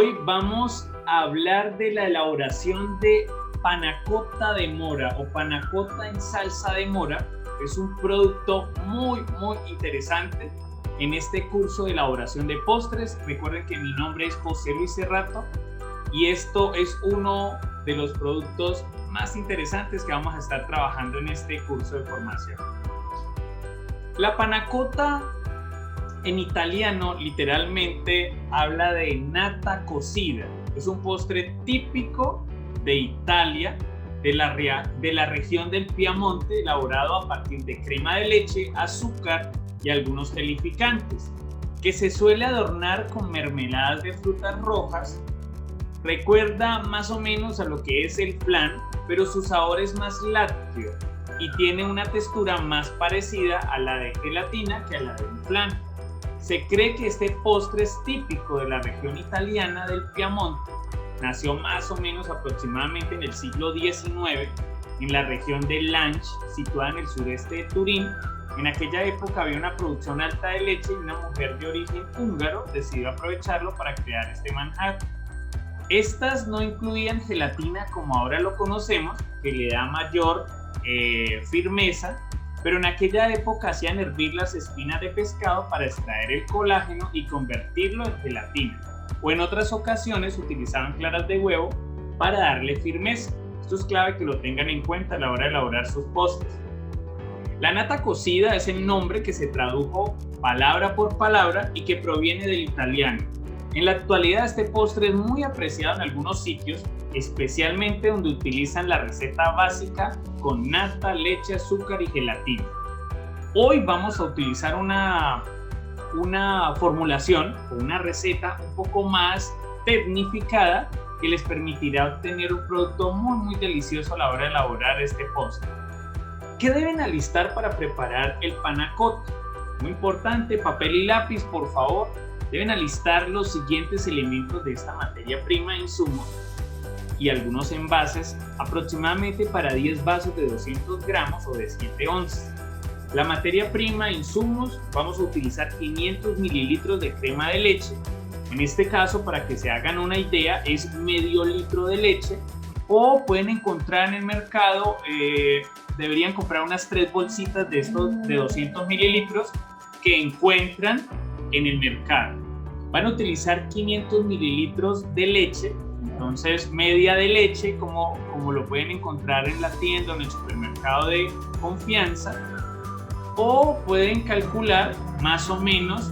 Hoy vamos a hablar de la elaboración de panna cotta de mora o panna cotta en salsa de mora. Es un producto muy interesante en este curso de elaboración de postres. Recuerden que mi nombre es José Luis Cerrato y esto es uno de los productos más interesantes que vamos a estar trabajando en este curso de formación. La panna cotta en italiano literalmente habla de nata cocida. Es un postre típico de Italia, de la región del Piamonte, elaborado a partir de crema de leche, azúcar y algunos gelificantes, que se suele adornar con mermeladas de frutas rojas. Recuerda más o menos a lo que es el flan, pero su sabor es más lácteo y tiene una textura más parecida a la de gelatina que a la de un flan. Se cree que este postre es típico de la región italiana del Piamonte. Nació más o menos aproximadamente en el siglo XIX en la región de Lange, situada en el sureste de Turín. En aquella época había una producción alta de leche y una mujer de origen húngaro decidió aprovecharlo para crear este manjar. Estas no incluían gelatina como ahora lo conocemos, que le da mayor firmeza, pero en aquella época hacían hervir las espinas de pescado para extraer el colágeno y convertirlo en gelatina, o en otras ocasiones utilizaban claras de huevo para darle firmeza. Esto es clave que lo tengan en cuenta a la hora de elaborar sus postres. La nata cocida es el nombre que se tradujo palabra por palabra y que proviene del italiano. En la actualidad este postre es muy apreciado en algunos sitios, especialmente donde utilizan la receta básica con nata, leche, azúcar y gelatina. Hoy vamos a utilizar una formulación o una receta un poco más tecnificada que les permitirá obtener un producto muy delicioso a la hora de elaborar este postre. ¿Qué deben alistar para preparar el panna cotta? Muy importante, papel y lápiz, por favor. Deben alistar los siguientes elementos de esta materia prima e insumos y algunos envases, aproximadamente para 10 vasos de 200 gramos o de 7 onzas. La materia prima e insumos, vamos a utilizar 500 mililitros de crema de leche. En este caso, para que se hagan una idea, es medio litro de leche, o pueden encontrar en el mercado, deberían comprar unas 3 bolsitas de estos de 200 mililitros que encuentran en el mercado. Van a utilizar 500 mililitros de leche, entonces media de leche como lo pueden encontrar en la tienda o en el supermercado de confianza, o pueden calcular más o menos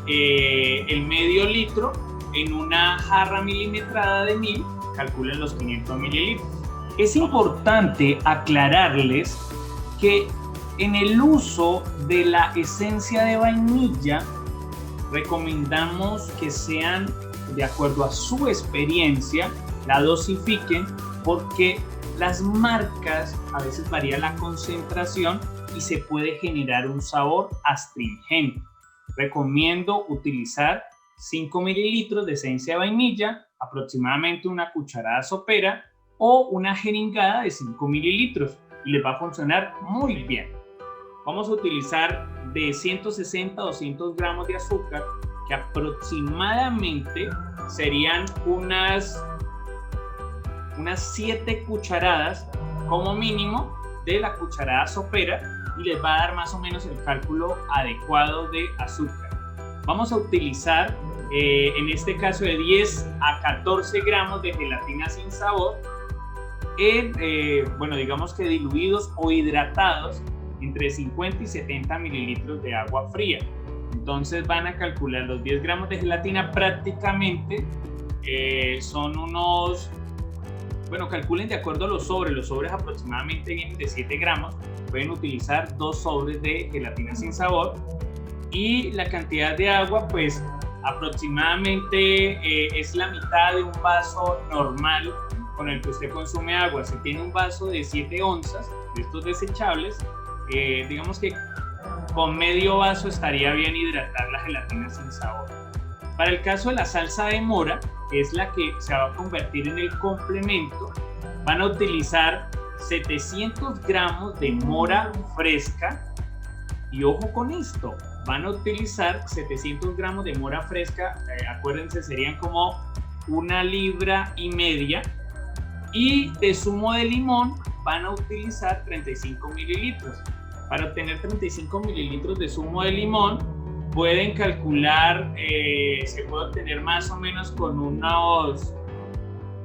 el medio litro en una jarra milimetrada de 1000, calculen los 500 mililitros. Es importante aclararles que en el uso de la esencia de vainilla recomendamos que sean de acuerdo a su experiencia, la dosifiquen, porque las marcas a veces varía la concentración y se puede generar un sabor astringente. Recomiendo utilizar 5 mililitros de esencia de vainilla, aproximadamente una cucharada sopera o una jeringada de 5 mililitros y les va a funcionar muy bien. Vamos a utilizar de 160 a 200 gramos de azúcar, que aproximadamente serían unas 7 cucharadas como mínimo de la cucharada sopera, y les va a dar más o menos el cálculo adecuado de azúcar. Vamos a utilizar en este caso de 10 a 14 gramos de gelatina sin sabor, digamos que diluidos o hidratados entre 50 y 70 mililitros de agua fría. Entonces van a calcular los 10 gramos de gelatina, prácticamente son unos, calculen de acuerdo a los sobres aproximadamente vienen de 7 gramos, pueden utilizar 2 sobres de gelatina sin sabor, y la cantidad de agua pues aproximadamente es la mitad de un vaso normal con el que usted consume agua. Si tiene un vaso de 7 onzas de estos desechables, digamos que con medio vaso estaría bien hidratar la gelatina sin sabor. Para el caso de la salsa de mora, que es la que se va a convertir en el complemento, van a utilizar 700 gramos de mora fresca, y ojo con esto, van a utilizar 700 gramos de mora fresca, acuérdense, serían como 1,5 libras, y de zumo de limón van a utilizar 35 mililitros. Para obtener 35 mililitros de zumo de limón pueden calcular, se puede obtener más o menos con unos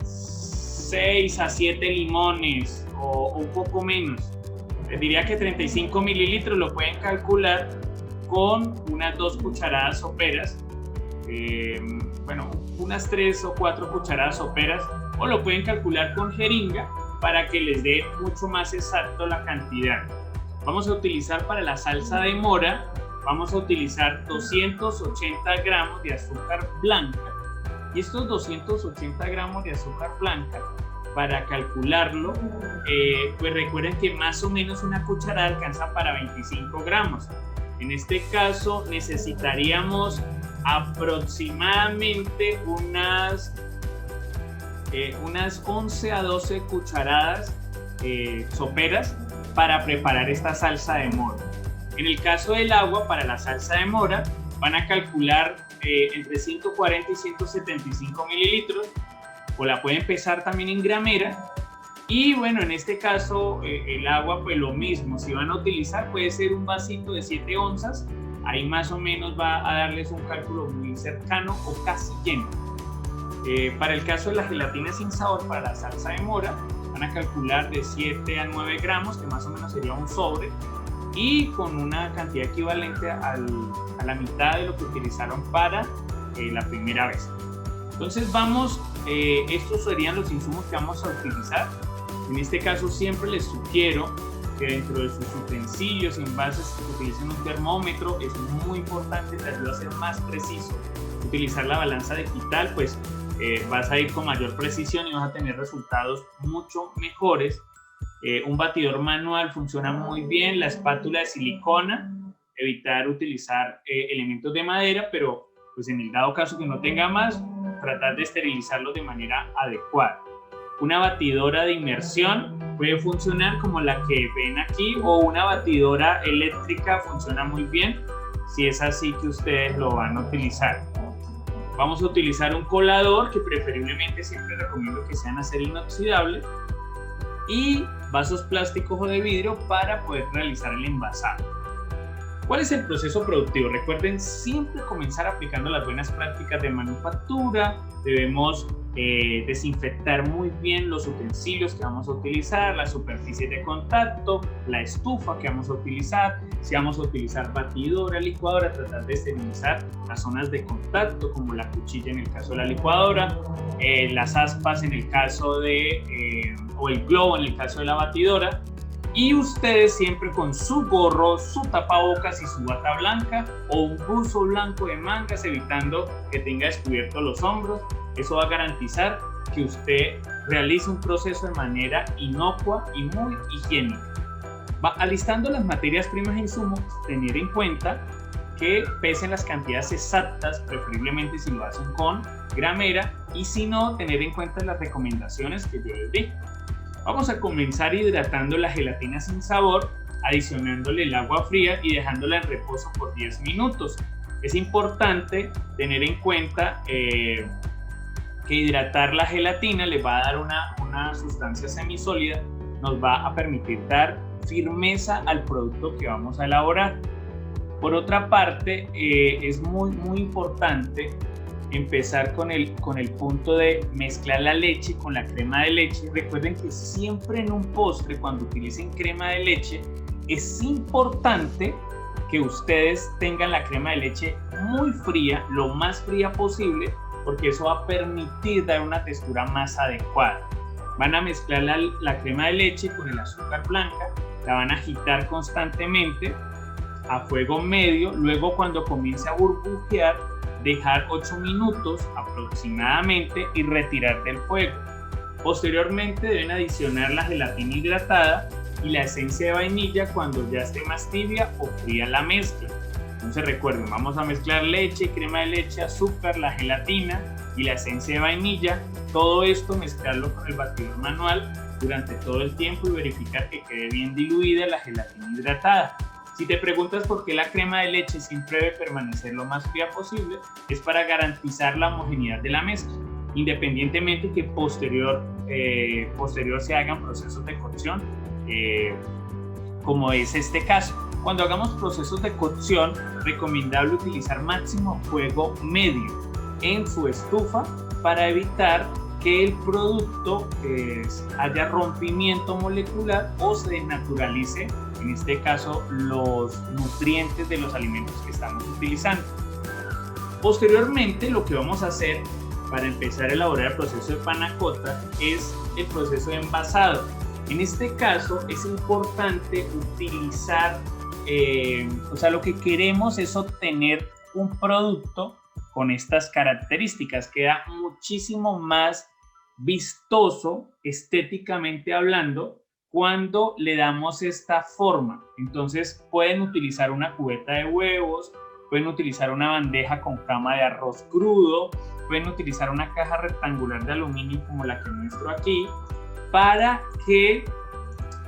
6 a 7 limones o un poco menos. Les diría que 35 mililitros lo pueden calcular con unas 2 cucharadas soperas, bueno, unas 3 o 4 cucharadas soperas, o lo pueden calcular con jeringa para que les dé mucho más exacto la cantidad. Vamos a utilizar para la salsa de mora, vamos a utilizar 280 gramos de azúcar blanca. Y estos 280 gramos de azúcar blanca, para calcularlo, pues recuerden que más o menos una cucharada alcanza para 25 gramos. En este caso necesitaríamos aproximadamente unas 11 a 12 cucharadas soperas para preparar esta salsa de mora. En el caso del agua, para la salsa de mora, van a calcular entre 140 y 175 mililitros, o la pueden pesar también en gramera. Y bueno, en este caso el agua, pues lo mismo, si van a utilizar puede ser un vasito de 7 onzas, ahí más o menos va a darles un cálculo muy cercano o casi lleno. Para el caso de la gelatina sin sabor, para la salsa de mora, van a calcular de 7 a 9 gramos, que más o menos sería un sobre, y con una cantidad equivalente a la mitad de lo que utilizaron para la primera vez. Entonces vamos, estos serían los insumos que vamos a utilizar. En este caso siempre les sugiero que dentro de sus utensilios y envases utilicen un termómetro, es muy importante, te ayuda a ser más preciso. Utilizar la balanza digital, pues vas a ir con mayor precisión y vas a tener resultados mucho mejores. Un batidor manual funciona muy bien, la espátula de silicona, evitar utilizar elementos de madera, pero pues en el dado caso que no tenga más, tratar de esterilizarlos de manera adecuada. Una batidora de inmersión puede funcionar como la que ven aquí, o una batidora eléctrica funciona muy bien si es así que ustedes lo van a utilizar. Vamos a utilizar un colador, que preferiblemente siempre recomiendo que sean acero inoxidable, y vasos plásticos o de vidrio para poder realizar el envasado. ¿Cuál es el proceso productivo? Recuerden siempre comenzar aplicando las buenas prácticas de manufactura. Debemos desinfectar muy bien los utensilios que vamos a utilizar, la superficie de contacto, la estufa que vamos a utilizar. Si vamos a utilizar batidora, licuadora, tratar de esterilizar las zonas de contacto, como la cuchilla en el caso de la licuadora, las aspas en el caso de, o el globo en el caso de la batidora. Y ustedes siempre con su gorro, su tapabocas y su bata blanca, o un buzo blanco de mangas, evitando que tenga descubiertos los hombros. Eso va a garantizar que usted realice un proceso de manera inocua y muy higiénica. Alistando las materias primas e insumos, tener en cuenta que pesen las cantidades exactas, preferiblemente si lo hacen con gramera, y si no, tener en cuenta las recomendaciones que yo les di. Vamos a comenzar hidratando la gelatina sin sabor, adicionándole el agua fría y dejándola en reposo por 10 minutos. Es importante tener en cuenta que hidratar la gelatina le va a dar una sustancia semisólida, nos va a permitir dar firmeza al producto que vamos a elaborar. Por otra parte, es muy importante empezar con el punto de mezclar la leche con la crema de leche. Recuerden que siempre en un postre, cuando utilicen crema de leche, es importante que ustedes tengan la crema de leche muy fría, lo más fría posible, porque eso va a permitir dar una textura más adecuada. Van a mezclar la crema de leche con el azúcar blanca, la van a agitar constantemente a fuego medio. Luego, cuando comience a burbujear, dejar 8 minutos aproximadamente y retirar del fuego. Posteriormente deben adicionar la gelatina hidratada y la esencia de vainilla cuando ya esté más tibia o fría la mezcla. Entonces recuerden, vamos a mezclar leche, crema de leche, azúcar, la gelatina y la esencia de vainilla. Todo esto mezclarlo con el batidor manual durante todo el tiempo y verificar que quede bien diluida la gelatina hidratada. Si te preguntas por qué la crema de leche siempre debe permanecer lo más fría posible, es para garantizar la homogeneidad de la mezcla. independientemente que posterior se hagan procesos de cocción, como es este caso. Cuando hagamos procesos de cocción, recomendable utilizar máximo fuego medio en su estufa para evitar que el producto haya rompimiento molecular o se desnaturalice, en este caso, los nutrientes de los alimentos que estamos utilizando. Posteriormente, lo que vamos a hacer para empezar a elaborar el proceso de panna cotta es el proceso de envasado. En este caso es importante utilizar, lo que queremos es obtener un producto con estas características. Queda muchísimo más vistoso, estéticamente hablando, cuando le damos esta forma. Entonces pueden utilizar una cubeta de huevos, pueden utilizar una bandeja con cama de arroz crudo, pueden utilizar una caja rectangular de aluminio como la que muestro aquí, para que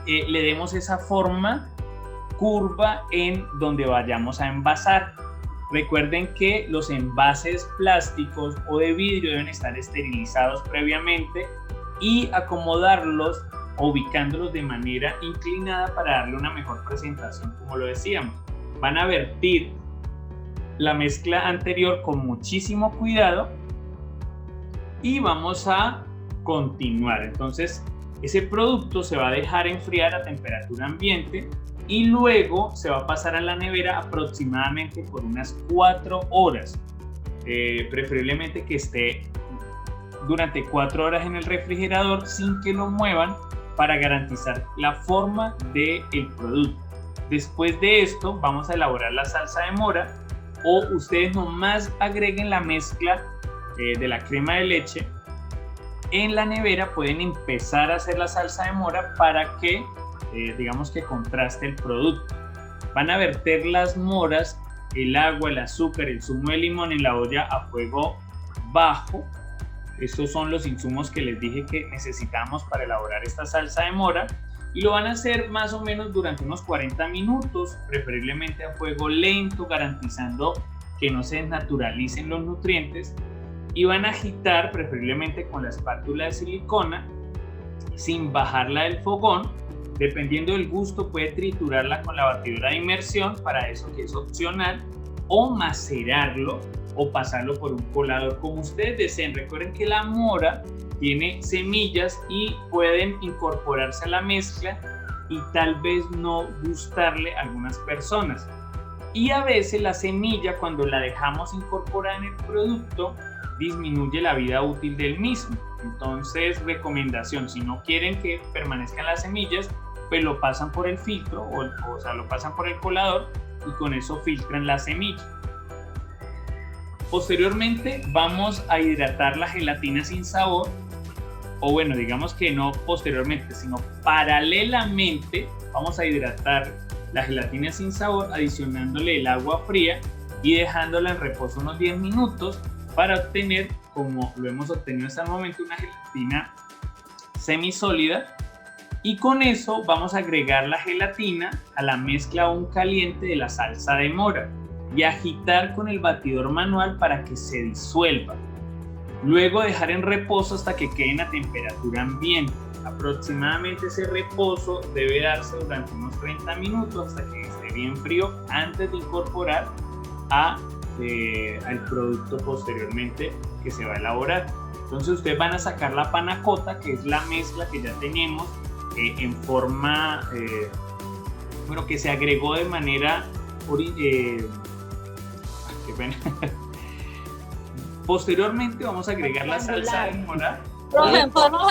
le demos esa forma curva en donde vayamos a envasar. Recuerden que los envases plásticos o de vidrio deben estar esterilizados previamente y acomodarlos, ubicándolos de manera inclinada para darle una mejor presentación, como lo decíamos. Van a vertir la mezcla anterior con muchísimo cuidado y vamos a continuar. Entonces, ese producto se va a dejar enfriar a temperatura ambiente y luego se va a pasar a la nevera aproximadamente por unas 4 horas. Preferiblemente que esté durante 4 horas en el refrigerador sin que lo muevan para garantizar la forma del producto. Después de esto vamos a elaborar la salsa de mora, o ustedes nomás agreguen la mezcla de la crema de leche en la nevera. Pueden empezar a hacer la salsa de mora para que digamos que contraste el producto. Van a verter las moras, el agua, el azúcar, el zumo de limón en la olla a fuego bajo. Estos son los insumos que les dije que necesitamos para elaborar esta salsa de mora, y lo van a hacer más o menos durante unos 40 minutos, preferiblemente a fuego lento, garantizando que no se desnaturalicen los nutrientes, y van a agitar preferiblemente con la espátula de silicona sin bajarla del fogón. Dependiendo del gusto, puede triturarla con la batidora de inmersión, para eso que es opcional, o macerarlo o pasarlo por un colador, como ustedes deseen. Recuerden que la mora tiene semillas y pueden incorporarse a la mezcla y tal vez no gustarle a algunas personas. Y a veces la semilla, cuando la dejamos incorporada en el producto, disminuye la vida útil del mismo. Entonces, recomendación: si no quieren que permanezcan las semillas, pues lo pasan por el filtro o sea, lo pasan por el colador y con eso filtran la semilla. Posteriormente vamos a hidratar la gelatina sin sabor, o bueno, digamos que no posteriormente, sino paralelamente vamos a hidratar la gelatina sin sabor adicionándole el agua fría y dejándola en reposo unos 10 minutos para obtener, como lo hemos obtenido hasta el momento, una gelatina semisólida. Y con eso vamos a agregar la gelatina a la mezcla aún caliente de la salsa de mora y agitar con el batidor manual para que se disuelva. Luego dejar en reposo hasta que queden a temperatura ambiente. Aproximadamente ese reposo debe darse durante unos 30 minutos hasta que esté bien frío antes de incorporar al producto posteriormente que se va a elaborar. Entonces ustedes van a sacar la panna cotta, que es la mezcla que ya tenemos en forma, que se agregó de manera qué pena. Posteriormente vamos a agregar la salsa de mora. Profe, en forma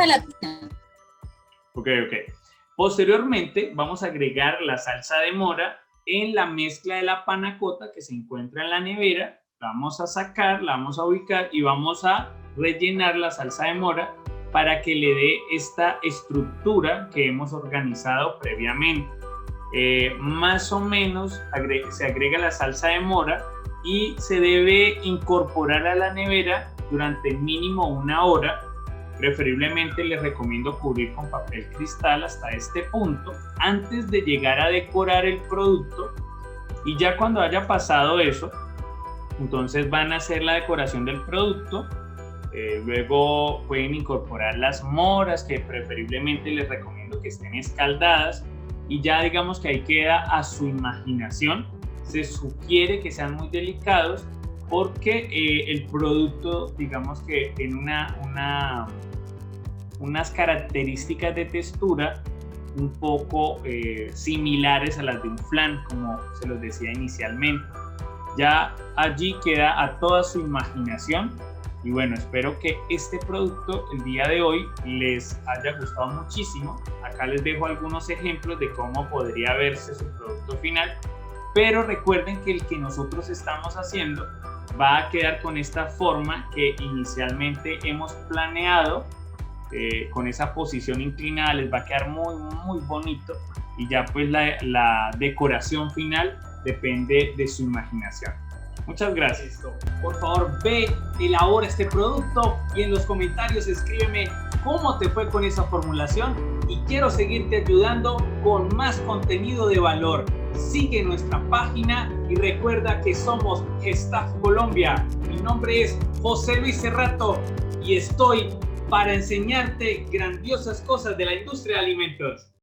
gelatina. Ok. Posteriormente vamos a agregar la salsa de mora en la mezcla de la panna cotta que se encuentra en la nevera. La vamos a sacar, la vamos a ubicar y vamos a rellenar la salsa de mora para que le dé esta estructura que hemos organizado previamente. Más o menos se agrega la salsa de mora y se debe incorporar a la nevera durante mínimo 1 hora. Preferiblemente les recomiendo cubrir con papel cristal hasta este punto antes de llegar a decorar el producto, y ya cuando haya pasado eso Entonces van a hacer la decoración del producto. Luego pueden incorporar las moras, que preferiblemente les recomiendo que estén escaldadas, y ya digamos que ahí queda a su imaginación. Se sugiere que sean muy delicados porque el producto, digamos que tiene unas características de textura un poco similares a las de un flan, como se los decía inicialmente. Ya allí queda a toda su imaginación. Y bueno, espero que este producto el día de hoy les haya gustado muchísimo. Acá les dejo algunos ejemplos de cómo podría verse su producto final, pero recuerden que el que nosotros estamos haciendo va a quedar con esta forma que inicialmente hemos planeado, con esa posición inclinada. Les va a quedar muy muy bonito, y ya pues la decoración final depende de su imaginación. Muchas gracias. Por favor, ve, elabora este producto y en los comentarios escríbeme cómo te fue con esa formulación, y quiero seguirte ayudando con más contenido de valor. Sigue nuestra página y recuerda que somos Gestaff Colombia. Mi nombre es José Luis Cerrato y estoy para enseñarte grandiosas cosas de la industria de alimentos.